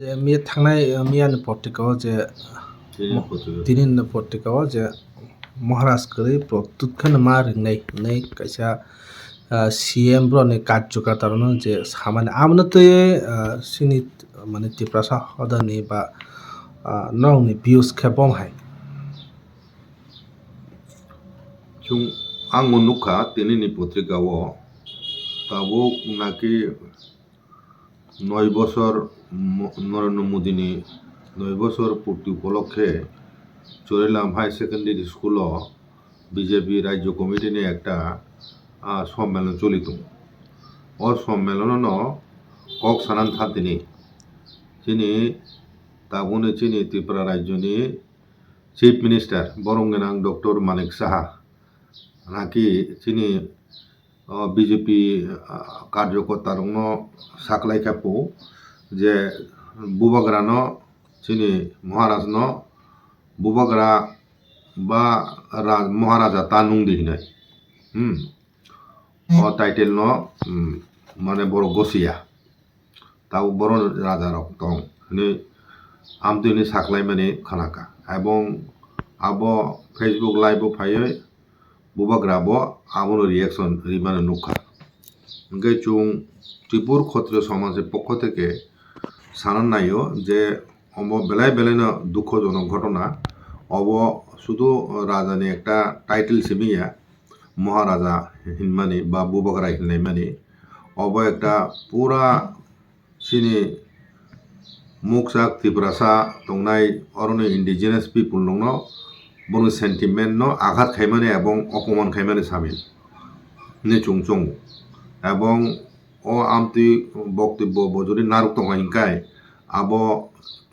Mia थांनाय मियानि पत्रिकायाव जे दिनैनि पत्रिकायाव जे महाराष्ट्र प्रतुतखौनो मा रोंनाय नै कायसा सीएम ब्रने कार्यकर्तानो जे सामान्य आमनो तो सिनि माने तिप्रासा हदनि बा नंनि व्यूज खेबम हाय chung ang nukha tinini পত্রিকাও তাবো নাকি 9 বছর নরেন্দ্র মোদিনি 9 বছর পূর্তি উপলক্ষে চোরেলাম হাই সেকেন্ডারি স্কুল বিজেপি রাজ্য কমিটি নিয়ে একটা সম্মেলন চলিত ও সম্মেলন কক সানান থাতিনি চিনি তাবুনে চিনি Tripura রাজ্যনি chief minister বরংগেনাং doctor Manik Saha নাকি চিনি বিজেপি কার্যকর্তার সাকলাই খাপু যে বুবাগ্রান চিনি মহারাজ বুবাগ্রা বা মহারাজা তা নুং দিহিনাই টাইটেল মানে বড় গসিয়া তাও বড় রাজা রক দং আমদিনি সাকলাই মানে খানাকা এবং আবো ফেসবুক লাইভ ফাইয়ে বুবাগ্রা বো আবনো রিয়াকশন রিমানে নুখা ওকে চুং ত্রিপুর ক্ষত্রিয় সমাজের পক্ষ থেকে সানান নাইও যে অব বেলায় বেলায় দুঃখজনক ঘটনা অব শুধু রাজানি একটা টাইটেল সিমিয়া মহারাজা হিনমানি বা বুবাগ্রা হিননাইমানি অব একটা পুরা সিনি মুকসাক ত্রিপুরাসা তংনাই অরণ্য ইন্ডিজিনাস পিপুল নং বনো সেন্টিমেন্ট আঘাত খাইমানে এবং অপমান খাইমানে সামিল নে চুংচং এবং ও আমতি বক্তব্য যদি নারক দং হিংকাই আব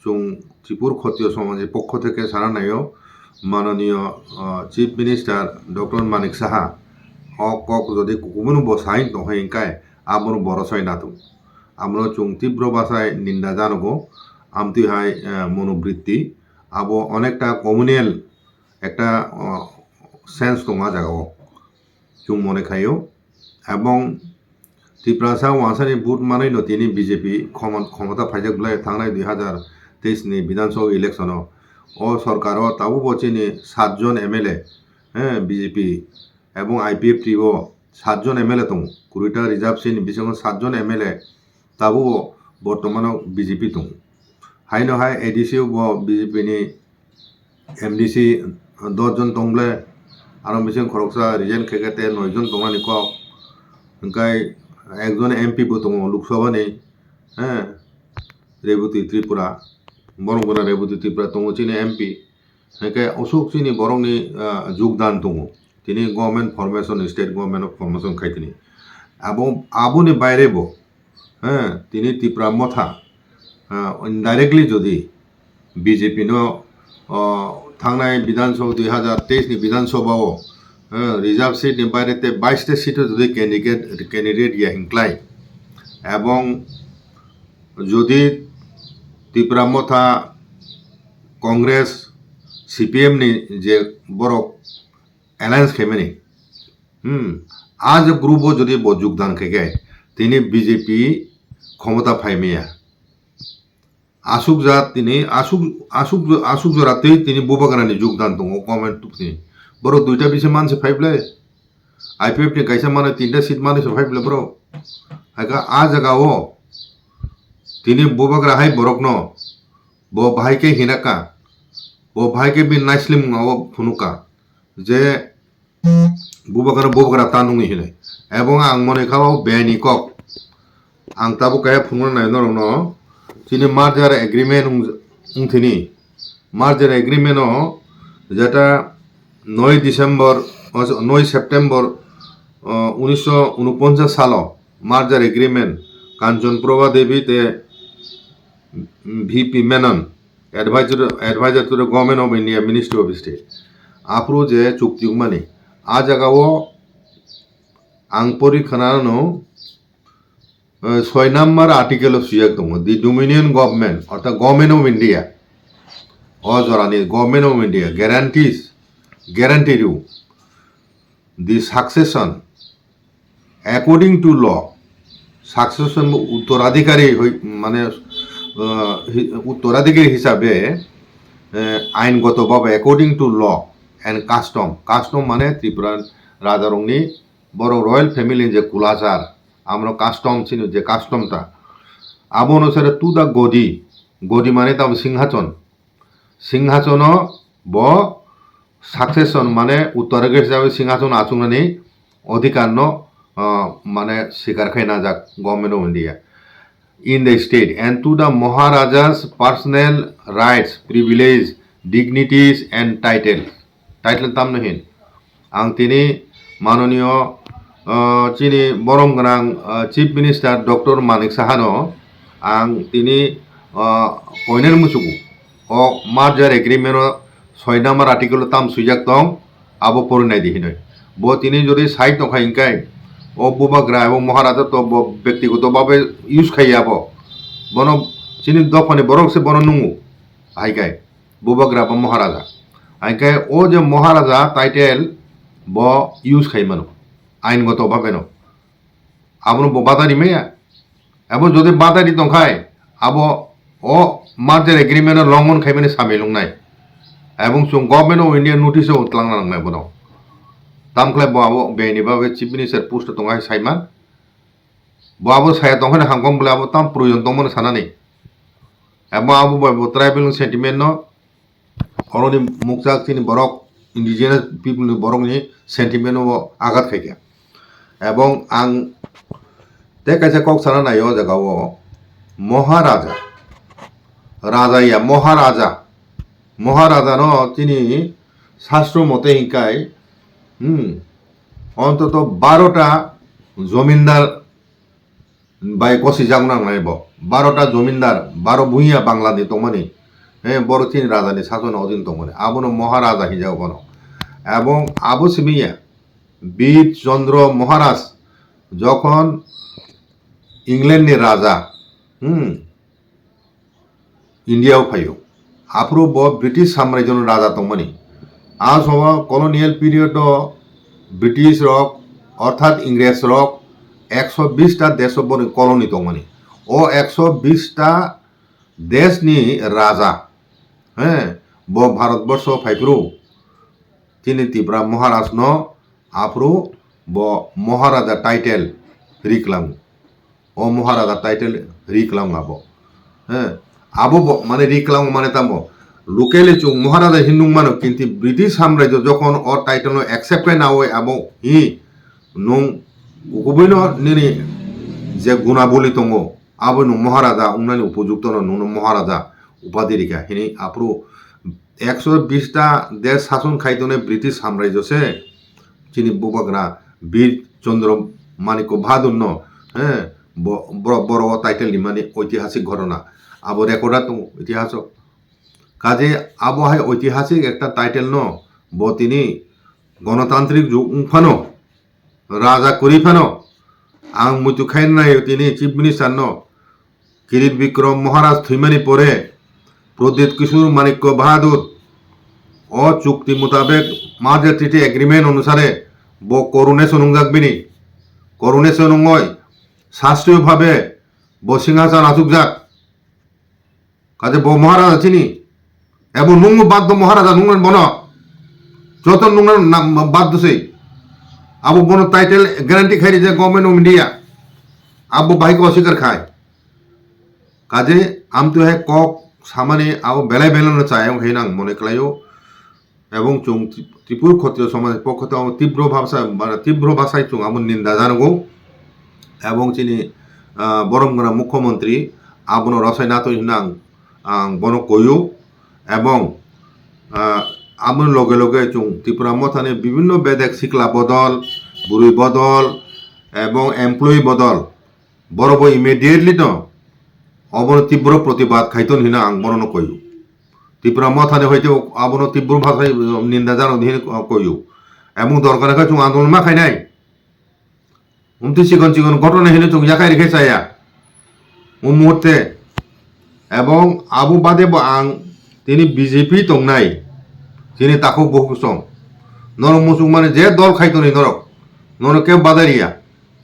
চুং ত্রিপুর ক্ষত্রিয় সমাজের পক্ষ থেকে সারা নাইও মাননীয় chief minister doctor Manik Saha cock যদি কুকুমনো বসাইন দং হিংকাই আবনো বড়সাই নাতুম আমরা চুং তীব্র ভাষায় নিন্দা জানবো আমতি হাই মনোবৃত্তি আবো অনেকটা কমিউনাল একটা সেন্স দঙা জায়গাও চুং মনে খাইও এবং ত্রিপুরাসা ওয়াসানি বুট মানাই তিনি বিজেপি ক্ষমতা ফাইজাকগুলাই থাংনাই 2023 নি বিধানসভা ইলেকশন ও সরকার তাবো বচিনি 7 জন এমএলএ বিজেপি এবং আইপিএফ টিও 7 জন এমএলএ দং 20টা রিজার্ভ সিন বিসঙ্গ 7 জন এমএলএ তাবো বর্তমানে বিজেপি দং হাইনো হাই এডিসি বিজেপি নি এমডিসি 10 জন দংলে আরো বিসঙ্গ খরকসা রিজেন খেকেতে 9 জন দংনানি কক ওনকাই একজন এমপি বো দং লোকসভা নি রেবতী ত্রিপুরা বরংগনা রেবতী ত্রিপুরা দং চিনি এমপি হেকে অশোক চিনি বরংনি যোগদান দং তিনি government formation state government formation খাইতিনি এবং আবুনি বাইরে বো তিনি ত্রিপুরা মথা ইনডাইরেক্টলি যদি বিজেপি থাংনাই বিধানসভা 2023 নি বিধানসভাও রিজার্ভ সিট নি বাইরেতে 22টা সিটে যদি ক্যান্ডিডেট ইয়া হিংক্লাই এবং যদি ত্রিপুরা মথা কংগ্রেস সিপিএম নি যে বড় অ্যালায়েন্স খেমেনি আজ গ্রুপও যদি যোগদান খেগে তিনি বিজেপি ক্ষমতা ফাইমিয়া আসুক যা তিনি আসুক জরাতেই তিনি বুবাগ্রানি যোগদান দङ গভর্নমেন্ট তিনি বড় 2টা বিশে মানসে ফাইবলে আইপিএফ নি কাইসা মানে 3টা সিট মানসে ফাইবলে বড় হাইকা আ জায়গাও তিনি বুবাগ্রা হাই বরকন ব ভাইকে হিনাকা ব ভাইকে বি নাইসলিম ও ফুনুকা যে বুবাগ্রা তানুঙি হিনে এবং আং মনে খাও বেনি কক আং তাবো কায়া ফুনুনা নাই নরং তিনি মার্জার এগ্রিমেন্ট উংথিনি মার্জার এগ্রিমেন্ট যেটা 9 সেপ্টেম্বর 1949 সাল মার্জার এগ্রিমেন্ট কাঞ্চনপ্রভা দেবী তে VP Menon adviser to the government of India ministry of state আপ্রো যে চুক্তি মানে আ জায়গাও আং পরীক্ষানো 6 নম্বর আর্টিকেল সুয়াক দङ দি ডোমিনিয়ন গভর্নমেন্ট অর্থাৎ গভর্নমেন্ট অফ ইন্ডিয়া অজরানি government of India guarantee you the succession according to law succession উত্তরাধিকারী মানে উত্তরাধিকারী হিসাবে আইনগতভাবে according to law and custom মানে ত্রিপুরার রাজারংনি বড় রয়্যাল ফ্যামিলি যে কুলাচার আমরা কাস্টম ছিল যে কাস্টমটা আবু অনুসারে টু দা গদি মানে তাম সিংহাসন ব সাকসেসন মানে উত্তরাধিকারী হিসাবে সিংহাসন আচুংনানি অধিকার মানে স্বীকার খাই না যাক government of India in the state and to the Maharaja's personal rights, privilege, dignities and title tamnohin ang tini manoniyo chini borom ganang chief minister Dr. Manik Sahano ang tini poiner musuku o merger agreement 6 number article tam sujak tong abo porunai dihinoi bo tini jodi sai tongkhai ingkai ও বুবাগ্রা এবং মহারাজা তো ব্যক্তিগতভাবে use খাইয়াব বন চিনি দফানি বরংসে বন নুঙ্গু আইকায় বুবাগ্রা বা মহারাজা আইকায় ও যে মহারাজা title ব use খাই মানো আইনগতভাবে ন আবনো বাদারি মেয়া এবং যদি বাদারি দংখায় আব ও মার্জার এগ্রিমেন্টের লঙ্ঘন খাইবেনে সামিলং নাই এবং গভর্নমেন্ট অফ ইন্ডিয়া নোটিশও উতলাংনা নাংনাই বন tamklai bo abo beni babe chief minister post tongai Saoiman bo abo saya tongkhane hangkom bole abo tam proyojon tongmone sanani ebo abo bo tribal sentiment no oroni mukjak tini borok indigenous people ni borok ni sentiment o agat khaike ebong ang te kaisa kok sana nayo jaga o maharaja raja maharaja no tini শাস্ত্র মতে হিংকায় অন্তত 12টা জমিনদার by কষি জাগনাং নাইব 12টা জমিনদার 12 ভুইয়া বাংলাদেশ তমানি বড় তিন রাজানি শাসন অধীন তমানি আবনো মহারাজা হিজাও বন এবং আবু সিমিয়া বীর চন্দ্র মহারাজ যখন ইংল্যান্ডের রাজা ইন্ডিয়াও ফাইও আপ্রু ব্রিটিশ সাম্রাজ্যের রাজা তমানি আজ হওয়া কলোনিয়াল পিরিয়ড ব্রিটিশ রক অর্থাৎ ইংরেজ রক 120টা দেশ কলোনি তমানি ও 120টা দেশ নি রাজা ব ভারতবর্ষ ফাইপ্রু তিনি ত্রিপুরা মহারাজ ন আপ্রু ব মহারাজা টাইটেল রিকলাং ও মহারাজা টাইটেল রিকলাং আবো আবো মানে রিকলাং মানে তামো লোকেলে চুং মহারাজা হিন্দু মানো কিন্তু ব্রিটিশ সাম্রাজ্য যখন ও টাইটেল অ্যাকসেপ্ট না হয় এবং হি নং গুবৈন নিনি যে গুণাবলী দङ আবো নং মহারাজা উনানি উপযুক্ত নং মহারাজা উপাধি রেখা হিনি আপ্রু 120টা দেশ শাসন খাইতনে ব্রিটিশ সাম্রাজ্য সে চিনি বুবাগ্রা বীর চন্দ্র মানিক বাহাদুর বড় বড় টাইটেল মানে ঐতিহাসিক ঘটনা আবো রেকর্ডা দङ ইতিহাস কাজে আবহাওয়ায় ঐতিহাসিক একটা টাইটেল ন ব তিনি গণতান্ত্রিক যুগ ফানো রাজা করি ফানো আং মুতু খাইন নাই তিনি চিফ মিনিস্টার ন কিরিট বিক্রম মহারাজ থুইমানি পরে প্রদীপ কিশোর মানিক্য বাহাদুর ও চুক্তি মোতাবেক মাঝে ট্রিটি এগ্রিমেন্ট অনুসারে ব করুণেশন যাকবিনি করুণেশন হয় শাস্ত্রীয়ভাবে ব সিংহাসন আসুক যাক কাজে ব মহারাজ আছিনি এবং নুঙ্গু বাদ্য মহারাজা নুঙ্গন বন যত নুঙ্গন বাদ্য সেই আবু বন টাইটেল গ্যারান্টি খাই যে গভর্নমেন্ট অফ ইন্ডিয়া আবু বাহিক অস্বীকার খায় কাজে আমতো হে কক সামানে আবু বেলায় বেলানো চায় হেনাং মনে কলাইও এবং চুং ত্রিপুর ক্ষত্রিয় সমাজ পক্ষত তীব্র ভাষায় চুং আমন নিন্দা জানাগো এবং চিনি বরমগনা মুখ্যমন্ত্রী আবন রসায়নাথ হিনাং বন কয়ু এবং আমার লগে লগে চুং ত্রিপুরা মথানে বিভিন্ন বেদেক শিকলা বদল বুড়ি বদল এবং এমপ্লয়ি বদল বড় ইমিডিয়েটলি তো অবন তীব্র প্রতিবাদ খাইতন হিনা আং বর্ণ কয়ু ত্রিপুরা মথানে হইতে আবন তীব্র ভাষায় নিন্দা জানো কয়ু এবং দরকার রেখা চুং আন্দোলন মা খাই নাই চিকন চিকন ঘটনা হিনে চুং জাকাই রেখে চাইয়া ও মুহূর্তে এবং আবু বাদে আং তিনি বিজেপি তংনাই তিনি তাকে বহু সম নরক মুসুক মানে যে দল খাইতো নি নরক কেউ বাদারিয়া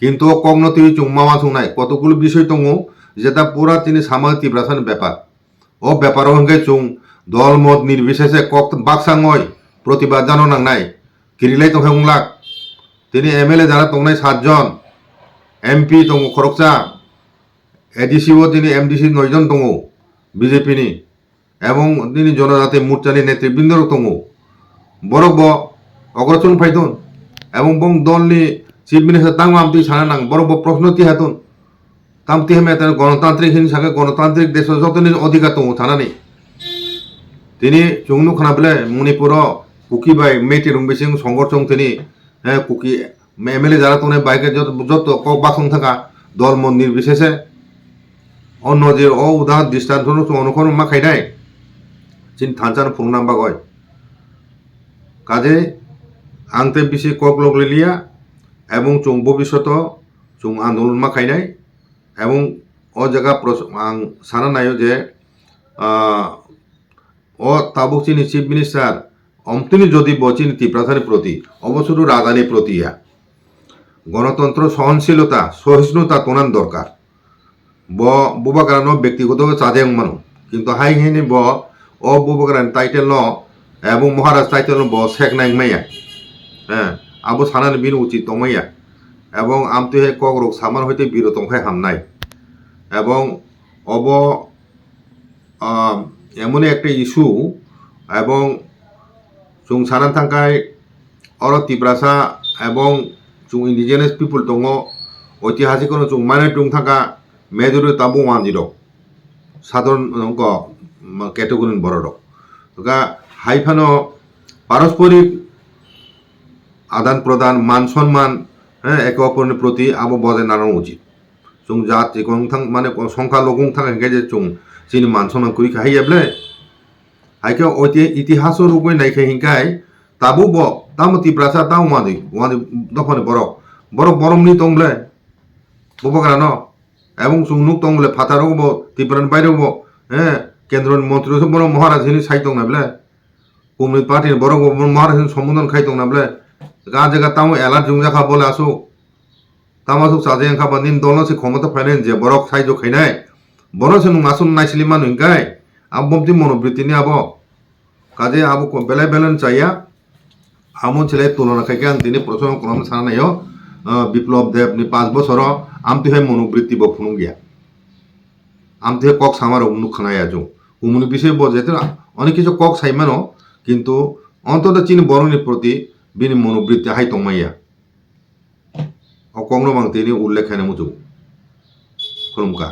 কিন্তু কগ্নতি চুং মামা চুংনাই কতগুলো বিষয় দङ যেটা পুরা তিনি সামাল তিব্রাসান ব্যাপার ও ব্যাপার হঙ্গে চুং দল মত নির্বিশেষে কক বাকসাঙয় প্রতিবাদ জানো নাংনাই কিরিলাই তো হেংলাক তিনি এমএলএ যারা তংনাই 7 জন এমপি দङ খরকচা এডিসিও তিনি এমডিসি 9 জন দङ বিজেপি ni এবং তিনি জনজাতি মোর্চানি নেতৃবৃন্দ দङ বরক ব অগ্রচন ফাইতুন এবং বং দলনি চিফ মিনিস্টার তাং আমতি সানা নাং বরক ব প্রশ্ন তি হাতুন তামতি হেমে তার গণতান্ত্রিক হিংসাকে গণতান্ত্রিক দেশ যতনি অধিকার দङ থানানি তিনি চুংনু খানা বলে মণিপুর কুকি বাই মেটি রুমবিসিং সংগঠন তিনি কুকি এমএলএ যারা তোনে বাইকে যত কক বাসং থাকা দল মত নির্বিশেষে অন্য যে অ উদাহরণ দৃষ্টান্ত অনুকরণ মা খাইনাই চিন থানচান ফুংনাম বাগয় কাজে আংতে বেশি কক লগলিলিয়া এবং চুং ভবিষ্যৎ চুং আন্দোলন মা খাইনাই এবং অ জায়গা আং সানা নাইও যে ও তাবুক চিনি চিফ মিনিস্টার অমতিনি যদি বচিনি তিব্রাসানি প্রতি অবশ্য রাজধানী প্রতিয়া গণতন্ত্র সহনশীলতা সহিষ্ণুতা তোনান দরকার ব বুবাগ্রানো ব্যক্তিগত চাঁদে মানো কিন্তু হাই হেনি ব ও বুবাগ্রান টাইটেল ন এবং মহারাজ টাইটেল ন ব শেখ নাইমাইয়া হ্যাঁ আবো সানানি বিন উচিত তমাইয়া এবং আমতে হে কক রোগ সামান হইতে বিরত হয় হামনাই এবং অব এমনই একটা ইস্যু এবং চুং সানান থাকায় অর তিব্রাসা এবং চুং ইন্ডিজিনাস পিপুল দङ ঐতিহাসিক কোনো চুং মানে টুং থাকা মেজরি তাবু ওয়ানজির সাধারণ ক্যাটেগরি বড় দা হাইফানো পারস্পরিক আদান প্রদান মান সম্মান হ্যাঁ একে অপরের প্রতি আবো বজায় নাড়ানো উচিত চুং জাতি গংথাং মানে সংখ্যা লগং থাকা যে চুং চিনি মান সম্মান করি খাইয়াবলে হাইকে ঐতি ইতিহাস রূপে নাইখে হিংকাই তাবু ব তাম তিব্রাসা তাও ওয়াদি দফানে বরমনি তংলে বুবাগ্রান এবং চুংনুক তংলে ফাতারও ব তিব্রান বাইরেও ব হ্যাঁ কেন্দ্র মন্ত্রী বড় মহারাজ হিনি সাই তং নাবলে কমিউনিস্ট পার্টি বড় মহারাজ সম্বোধন খাই তং নাবলে গা জায়গা তাও এলা জুংজাখা বলে আসো তামাসু সাজে খাবা নিন দলন সে ক্ষমতা ফাইনেন যে বরক সাইজ খাইনাই বড় সে নুং আসুন নাইসিলি মানু হিংকাই আবমতি মনোবৃত্তি নি আবো কাজে আবো বেলায় বেলান চাইয়া আমন ছেলে তুলনা খাইকে আং তিনি প্রশ্ন কলম সানাইও বিপ্লব দেব নি 5 বছর আমতি হয় মনোবৃত্তি ব ফুনুং গিয়া আমতি কক সামার উন্নুক খানাই আজো উমুনি বিষয় বজেতে অনেক কিছু কক সাইমানো কিন্তু অন্তত চিনি বরণের প্রতি বিনি মনোবৃত্তি হাই তমাইয়া অকংন বাং তিনি উল্লেখ খানে মুজু খুলুমকা